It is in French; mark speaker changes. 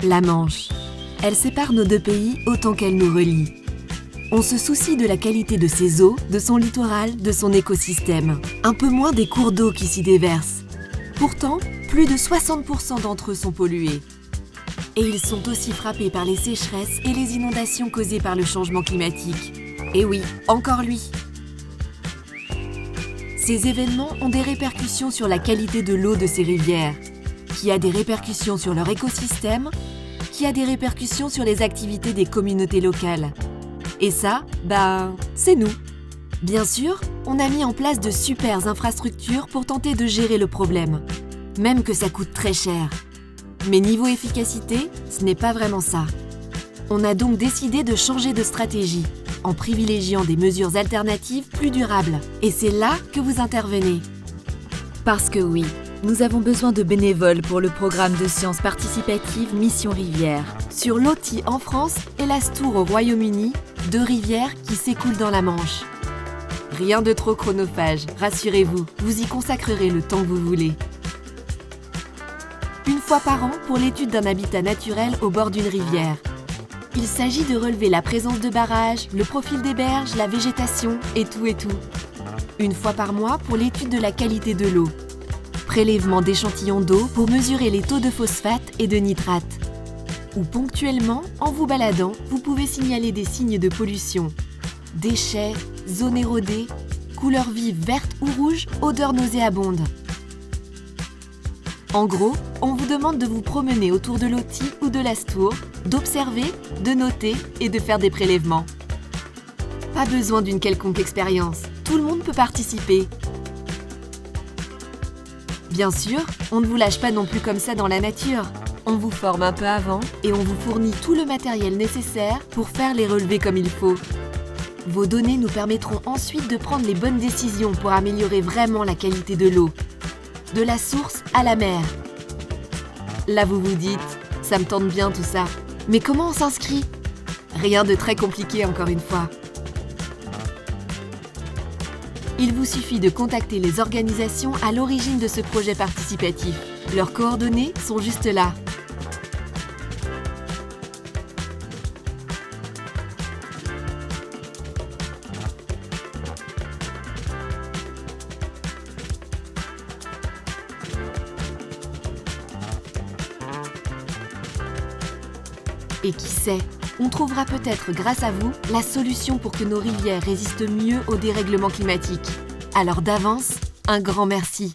Speaker 1: La Manche. Elle sépare nos deux pays autant qu'elle nous relie. On se soucie de la qualité de ses eaux, de son littoral, de son écosystème. Un peu moins des cours d'eau qui s'y déversent. Pourtant, plus de 60% d'entre eux sont pollués. Et ils sont aussi frappés par les sécheresses et les inondations causées par le changement climatique. Et oui, encore lui. Ces événements ont des répercussions sur la qualité de l'eau de ces rivières, qui a des répercussions sur leur écosystème, qui a des répercussions sur les activités des communautés locales. Et ça, c'est nous. Bien sûr, on a mis en place de super infrastructures pour tenter de gérer le problème, même que ça coûte très cher. Mais niveau efficacité, ce n'est pas vraiment ça. On a donc décidé de changer de stratégie, en privilégiant des mesures alternatives plus durables. Et c'est là que vous intervenez. Parce que oui, nous avons besoin de bénévoles pour le programme de sciences participatives Mission Rivière. Sur l'Oti en France et l'Astour au Royaume-Uni, 2 rivières qui s'écoulent dans la Manche. Rien de trop chronophage, rassurez-vous, vous y consacrerez le temps que vous voulez. Une fois par an pour l'étude d'un habitat naturel au bord d'une rivière. Il s'agit de relever la présence de barrages, le profil des berges, la végétation et tout. Une fois par mois pour l'étude de la qualité de l'eau. Prélèvement d'échantillons d'eau pour mesurer les taux de phosphate et de nitrate. Ou ponctuellement, en vous baladant, vous pouvez signaler des signes de pollution. Déchets, zones érodées, couleurs vives vertes ou rouges, odeurs nauséabondes. En gros, on vous demande de vous promener autour de l'Oti ou de l'Astour, d'observer, de noter et de faire des prélèvements. Pas besoin d'une quelconque expérience, tout le monde peut participer. Bien sûr, on ne vous lâche pas non plus comme ça dans la nature. On vous forme un peu avant et on vous fournit tout le matériel nécessaire pour faire les relevés comme il faut. Vos données nous permettront ensuite de prendre les bonnes décisions pour améliorer vraiment la qualité de l'eau. De la source à la mer. Là vous vous dites, ça me tente bien tout ça. Mais comment on s'inscrit ? Rien de très compliqué encore une fois. Il vous suffit de contacter les organisations à l'origine de ce projet participatif. Leurs coordonnées sont juste là. Et qui sait, on trouvera peut-être grâce à vous la solution pour que nos rivières résistent mieux au dérèglement climatique. Alors d'avance, un grand merci.